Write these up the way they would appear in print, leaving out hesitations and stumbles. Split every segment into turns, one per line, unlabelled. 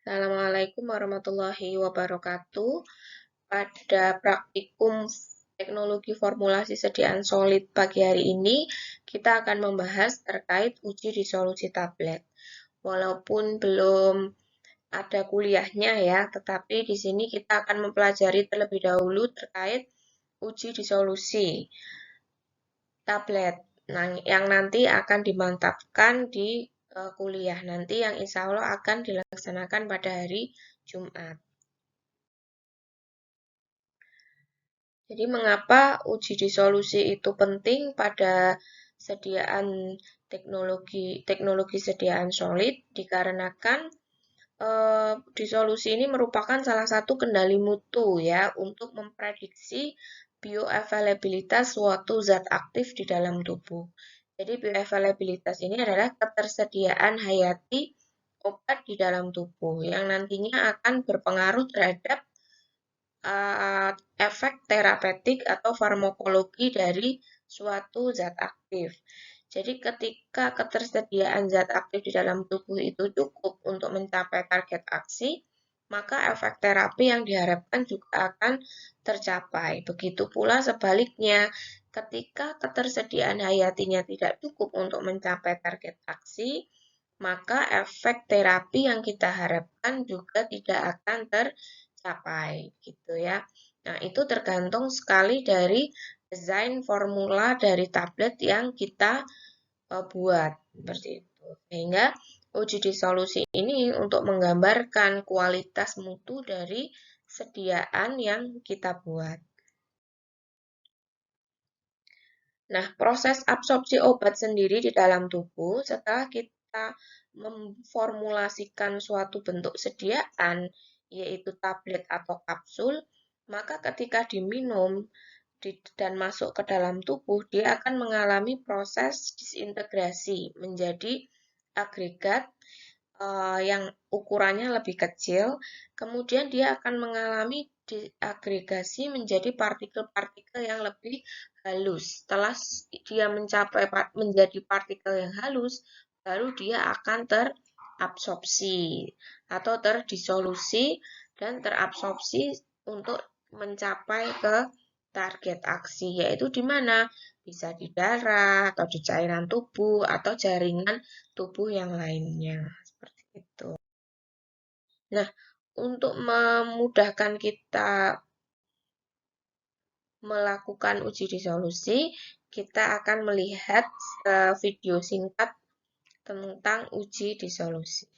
Assalamualaikum warahmatullahi wabarakatuh. Pada praktikum teknologi formulasi sediaan solid pagi hari ini, kita akan membahas terkait uji disolusi tablet. Walaupun belum ada kuliahnya ya, tetapi di sini kita akan mempelajari terlebih dahulu terkait uji disolusi tablet. Nah, yang nanti akan dimantapkan di kuliah nanti yang insya Allah akan dilaksanakan pada hari Jumat. Jadi mengapa uji disolusi itu penting pada teknologi sediaan solid? Dikarenakan disolusi ini merupakan salah satu kendali mutu ya untuk memprediksi bioavailabilitas suatu zat aktif di dalam tubuh. Jadi bioavailabilitas ini adalah ketersediaan hayati obat di dalam tubuh yang nantinya akan berpengaruh terhadap efek terapeutik atau farmakologi dari suatu zat aktif. Jadi ketika ketersediaan zat aktif di dalam tubuh itu cukup untuk mencapai target aksi, maka efek terapi yang diharapkan juga akan tercapai. Begitu pula sebaliknya, ketika ketersediaan hayatinya tidak cukup untuk mencapai target aksi, maka efek terapi yang kita harapkan juga tidak akan tercapai, gitu ya. Nah, itu tergantung sekali dari desain formula dari tablet yang kita buat, seperti itu. Sehingga uji disolusi ini untuk menggambarkan kualitas mutu dari sediaan yang kita buat. Nah, proses absorpsi obat sendiri di dalam tubuh setelah kita memformulasikan suatu bentuk sediaan, yaitu tablet atau kapsul, maka ketika diminum dan masuk ke dalam tubuh, dia akan mengalami proses disintegrasi menjadi agregat yang ukurannya lebih kecil, kemudian dia akan mengalami diagregasi menjadi partikel-partikel yang lebih halus. Setelah dia mencapai menjadi partikel yang halus, baru dia akan terabsorpsi atau terdisolusi dan terabsorpsi untuk mencapai ke target aksi, yaitu di mana? Bisa di darah, atau di cairan tubuh, atau jaringan tubuh yang lainnya. Seperti itu. Nah, untuk memudahkan kita melakukan uji disolusi, kita akan melihat video singkat tentang uji disolusi.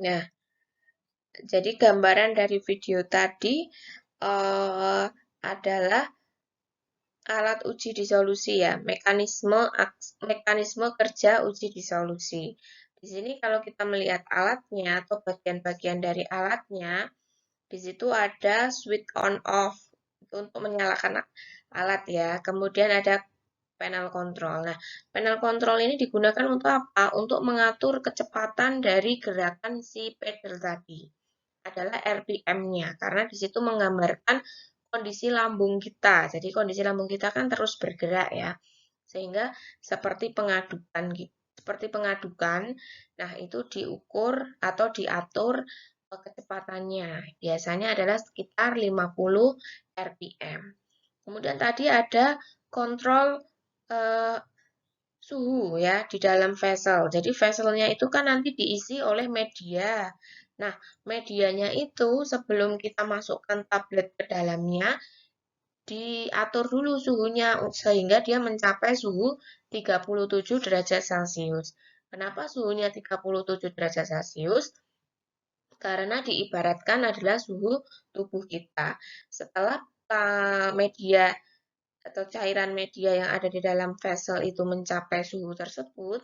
Nah, jadi gambaran dari video tadi adalah alat uji disolusi ya, mekanisme kerja uji disolusi. Di sini kalau kita melihat alatnya atau bagian-bagian dari alatnya, di situ ada switch on off untuk menyalakan alat ya. Kemudian ada panel control. Nah, panel control ini digunakan untuk apa? Untuk mengatur kecepatan dari gerakan si pedal tadi. Adalah RPM-nya, karena di situ menggambarkan kondisi lambung kita. Jadi kondisi lambung kita kan terus bergerak ya. Sehingga seperti pengadukan, nah itu diukur atau diatur kecepatannya. Biasanya adalah sekitar 50 RPM. Kemudian tadi ada kontrol suhu ya di dalam vessel. Jadi vesselnya itu kan nanti diisi oleh media. Nah, medianya itu sebelum kita masukkan tablet ke dalamnya, diatur dulu suhunya sehingga dia mencapai suhu 37 derajat Celcius. Kenapa suhunya 37 derajat Celcius? Karena diibaratkan adalah suhu tubuh kita. Setelah media atau cairan media yang ada di dalam vessel itu mencapai suhu tersebut,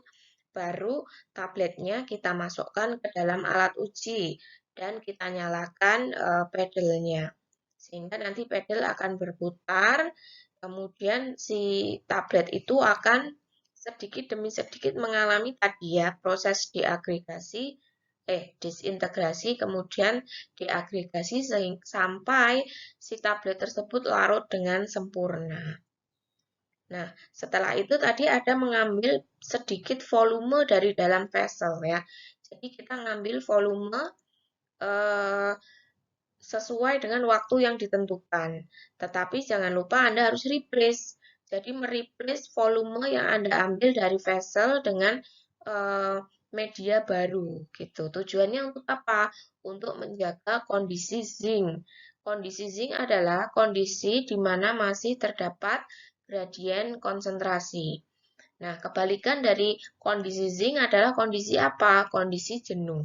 baru tabletnya kita masukkan ke dalam alat uji dan kita nyalakan pedalnya. Sehingga nanti pedal akan berputar, kemudian si tablet itu akan sedikit demi sedikit mengalami tadi ya proses disintegrasi, kemudian diagregasi sampai si tablet tersebut larut dengan sempurna. Nah, setelah itu tadi ada mengambil sedikit volume dari dalam vessel ya. Jadi kita ngambil volume eh, sesuai dengan waktu yang ditentukan. Tetapi jangan lupa Anda harus replace. Jadi mereplace volume yang Anda ambil dari vessel dengan eh, media baru gitu. Tujuannya untuk apa? Untuk menjaga kondisi zinc. Kondisi zinc adalah kondisi di mana masih terdapat gradien konsentrasi. Nah, kebalikan dari kondisi zinc adalah kondisi apa? Kondisi jenuh.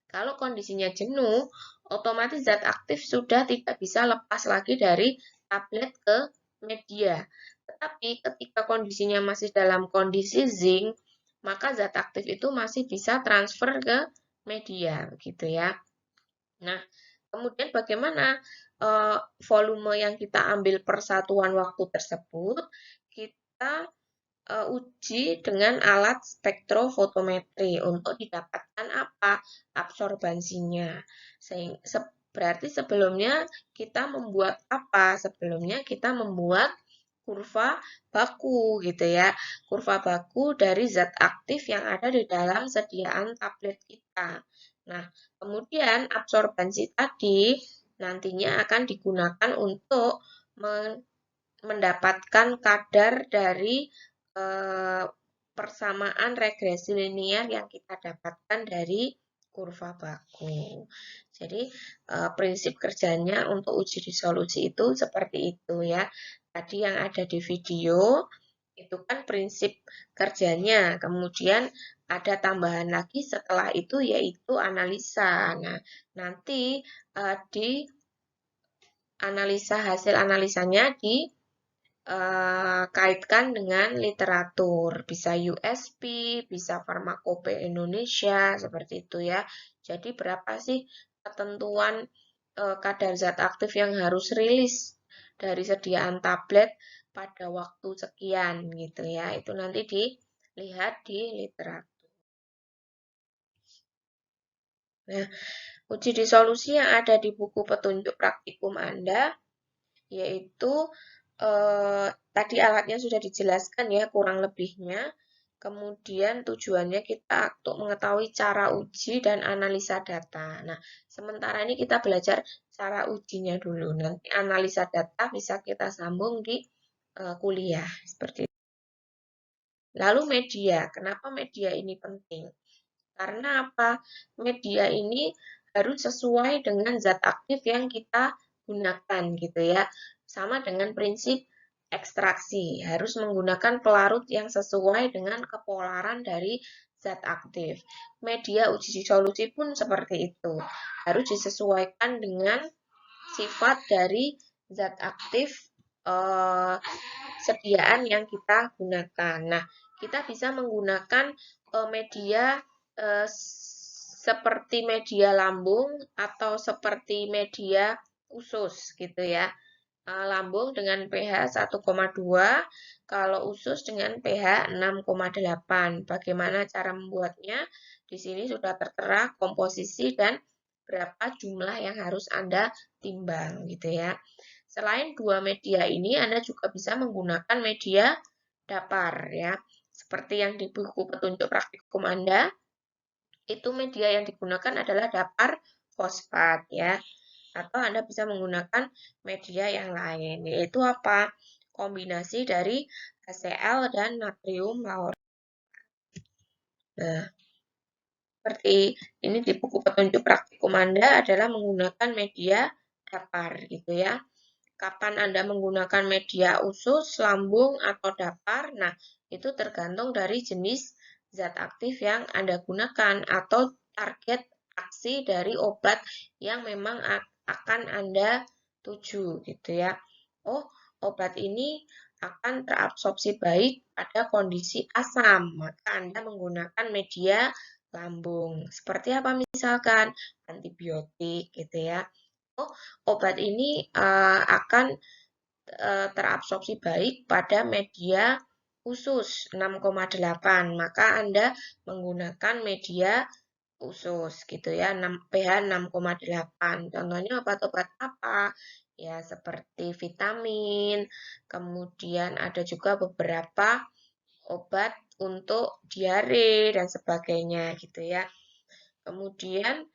Kalau kondisinya jenuh, otomatis zat aktif sudah tidak bisa lepas lagi dari tablet ke media. Tetapi ketika kondisinya masih dalam kondisi zinc, maka zat aktif itu masih bisa transfer ke media, gitu ya. Nah, kemudian bagaimana volume yang kita ambil per satuan waktu tersebut? Kita uji dengan alat spektrofotometri untuk didapatkan apa? Absorbansinya. Berarti sebelumnya kita membuat apa? Sebelumnya kita membuat kurva baku gitu ya. Kurva baku dari zat aktif yang ada di dalam sediaan tablet kita. Nah, kemudian absorbansi tadi nantinya akan digunakan untuk mendapatkan kadar dari persamaan regresi linier yang kita dapatkan dari kurva baku. Jadi prinsip kerjanya untuk uji disolusi itu seperti itu ya. Tadi yang ada di video itu kan prinsip kerjanya. Kemudian ada tambahan lagi setelah itu yaitu analisa. Nah, nanti di hasil analisanya di kaitkan dengan literatur, bisa USP, bisa Farmakope Indonesia, seperti itu ya. Jadi berapa sih ketentuan kadar zat aktif yang harus rilis dari sediaan tablet pada waktu sekian gitu ya. Itu nanti dilihat di literatur. Nah, uji disolusi yang ada di buku petunjuk praktikum Anda yaitu tadi alatnya sudah dijelaskan ya kurang lebihnya. Kemudian tujuannya kita untuk mengetahui cara uji dan analisa data. Nah, sementara ini kita belajar cara ujinya dulu. Nanti analisa data bisa kita sambung di kuliah seperti itu. Lalu media. Kenapa media ini penting? Karena apa? Media ini harus sesuai dengan zat aktif yang kita gunakan gitu ya. Sama dengan prinsip ekstraksi, harus menggunakan pelarut yang sesuai dengan kepolaran dari zat aktif. Media uji disolusi pun seperti itu. Harus disesuaikan dengan sifat dari zat aktif sediaan yang kita gunakan. Nah, kita bisa menggunakan media seperti media lambung atau seperti media usus gitu ya. Lambung dengan pH 1,2, kalau usus dengan pH 6,8. Bagaimana cara membuatnya? Di sini sudah tertera komposisi dan berapa jumlah yang harus Anda timbang gitu ya. Selain dua media ini, Anda juga bisa menggunakan media dapar ya. Seperti yang di buku petunjuk praktikum Anda, itu media yang digunakan adalah dapar fosfat ya. Atau Anda bisa menggunakan media yang lain, yaitu apa? Kombinasi dari HCl dan natrium laurat. Nah, seperti ini di buku petunjuk praktikum Anda adalah menggunakan media dapar gitu ya. Kapan Anda menggunakan media usus, lambung, atau dapar? Nah, itu tergantung dari jenis zat aktif yang Anda gunakan atau target aksi dari obat yang memang akan Anda tuju gitu ya. Oh, obat ini akan terabsorpsi baik pada kondisi asam, maka Anda menggunakan media lambung. Seperti apa misalkan antibiotik gitu ya. Oh, obat ini akan terabsorpsi baik pada media usus 6,8, maka Anda menggunakan media usus gitu ya, pH 6,8. Contohnya obat-obat apa? Ya, seperti vitamin, kemudian ada juga beberapa obat untuk diare dan sebagainya gitu ya. Kemudian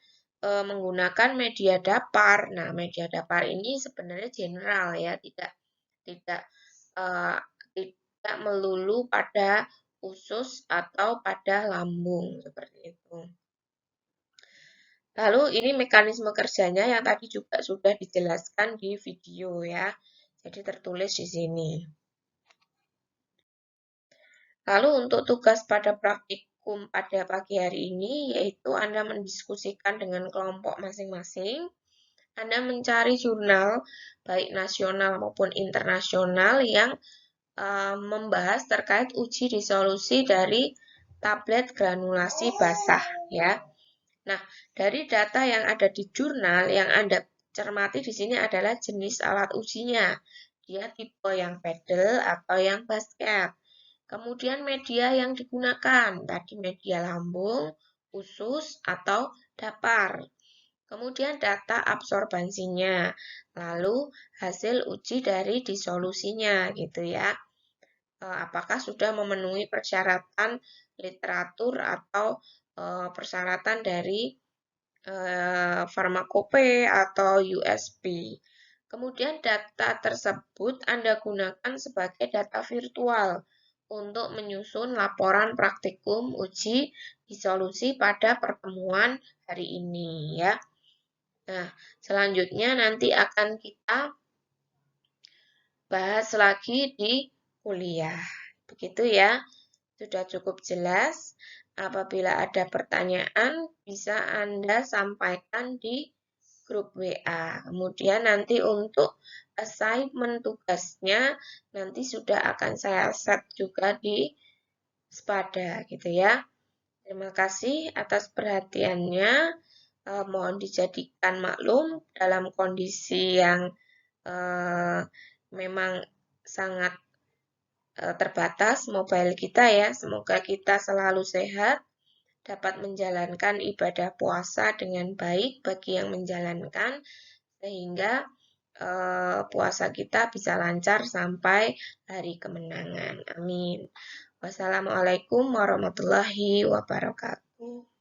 menggunakan media dapar. Nah, media dapar ini sebenarnya general ya, tidak eh, tidak melulu pada usus atau pada lambung seperti itu. Lalu ini mekanisme kerjanya yang tadi juga sudah dijelaskan di video ya. Jadi tertulis di sini. Lalu untuk tugas pada praktikum pada pagi hari ini yaitu Anda mendiskusikan dengan kelompok masing-masing. Anda mencari jurnal baik nasional maupun internasional yang membahas terkait uji disolusi dari tablet granulasi basah ya. Nah, dari data yang ada di jurnal yang Anda cermati di sini adalah jenis alat ujinya. Dia tipe yang pedal atau yang basket. Kemudian media yang digunakan, tadi media lambung, usus, atau dapar. Kemudian data absorbansinya, lalu hasil uji dari disolusinya gitu ya. Apakah sudah memenuhi persyaratan literatur atau persyaratan dari farmakope atau USP. Kemudian data tersebut Anda gunakan sebagai data virtual untuk menyusun laporan praktikum uji disolusi pada pertemuan hari ini ya. Nah, selanjutnya nanti akan kita bahas lagi di kuliah. Begitu ya. Sudah cukup jelas. Apabila ada pertanyaan, bisa Anda sampaikan di grup WA. Kemudian nanti untuk assignment tugasnya nanti sudah akan saya set juga di Spada gitu ya. Terima kasih atas perhatiannya. Mohon dijadikan maklum dalam kondisi yang memang sangat terbatas mobile kita ya. Semoga kita selalu sehat, dapat menjalankan ibadah puasa dengan baik bagi yang menjalankan, sehingga puasa kita bisa lancar sampai hari kemenangan. Amin. Wassalamualaikum warahmatullahi wabarakatuh.